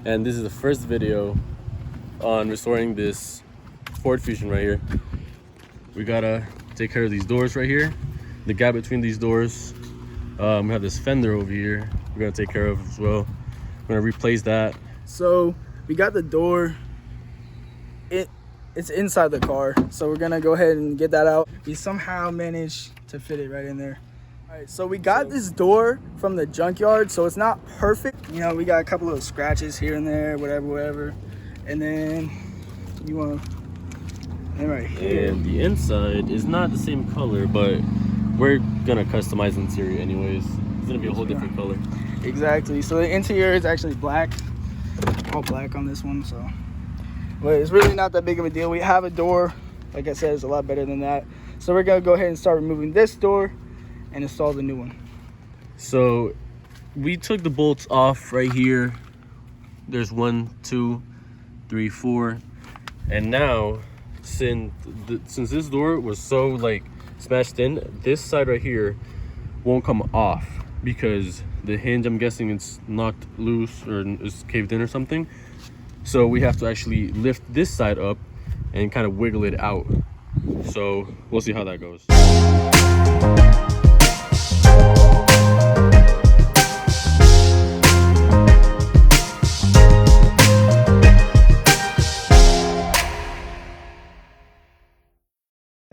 and this is the first video on restoring this Ford Fusion right here. We gotta take care of these doors right here, the gap between these doors. We have this fender over here we're gonna take care of as well. We're gonna replace that. So we got the door, it's inside the car, so we're gonna go ahead and get that out. We somehow managed to fit it right in there. All right, so we got this door from the junkyard, so it's not perfect. You know, we got a couple of scratches here and there, whatever. And then you want to, and right here. And the inside is not the same color, but we're gonna customize the interior anyways. It's gonna be a whole different color. Exactly. So the interior is actually black, all black on this one. So, but it's really not that big of a deal. We have a door, like I said, it's a lot better than that. So we're gonna go ahead and start removing this door and install the new one. So we took the bolts off right here. There's 1, 2, 3, 4, and now since this door was so like smashed in, this side right here won't come off because the hinge, I'm guessing it's knocked loose or is caved in or something. So we have to actually lift this side up and kind of wiggle it out. So we'll see how that goes.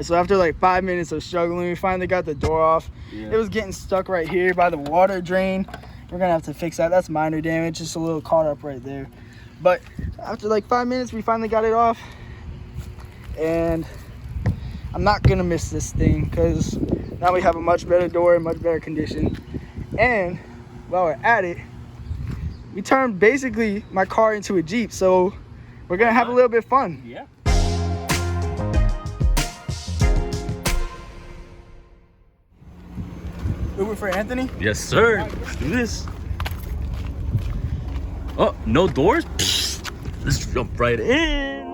So after like 5 minutes of struggling, we finally got the door off. Yeah. It was getting stuck right here by the water drain. We're gonna have to fix that. That's minor damage, just a little caught up right there. But after like 5 minutes, we finally got it off. And I'm not gonna miss this thing because now we have a much better door in much better condition. And while we're at it, we turned basically my car into a Jeep. So we're gonna have a little bit of fun. Yeah. Uber for Anthony? Yes, sir. Let's do this. Oh, no doors? Pfft. Let's jump right in.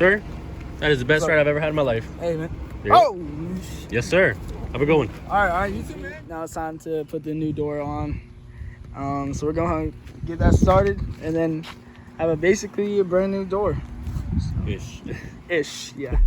Sir, that is the best ride I've ever had in my life. Hey, man. Yeah. Oh! Yes, sir. Have a good one. All right, you too, man. Now it's time to put the new door on. So we're going to get that started and then have basically a brand new door. Ish, yeah.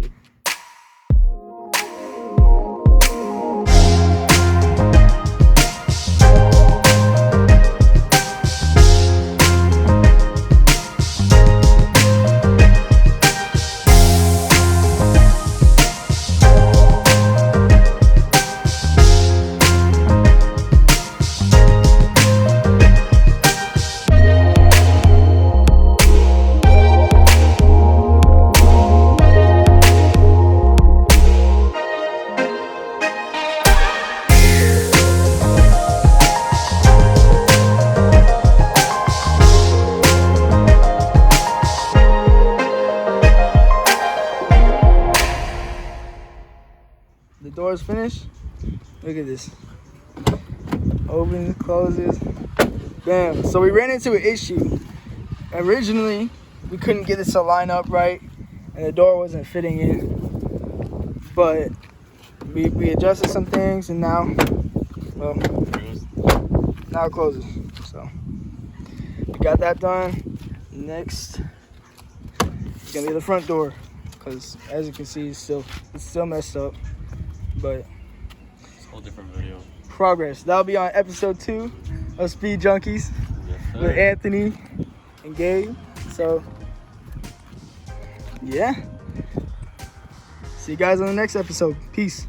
The door is finished. Look at this. Opens, closes. Bam. So we ran into an issue. Originally, we couldn't get this to line up right, and the door wasn't fitting in. But we adjusted some things, and now, well, now it closes. So we got that done. Next, it's gonna be the front door, because as you can see, it's still messed up. But it's a whole different video. Progress. That'll be on episode 2 of Speed Junkies. Yes, with Anthony and Gabe. So yeah. See you guys on the next episode. Peace.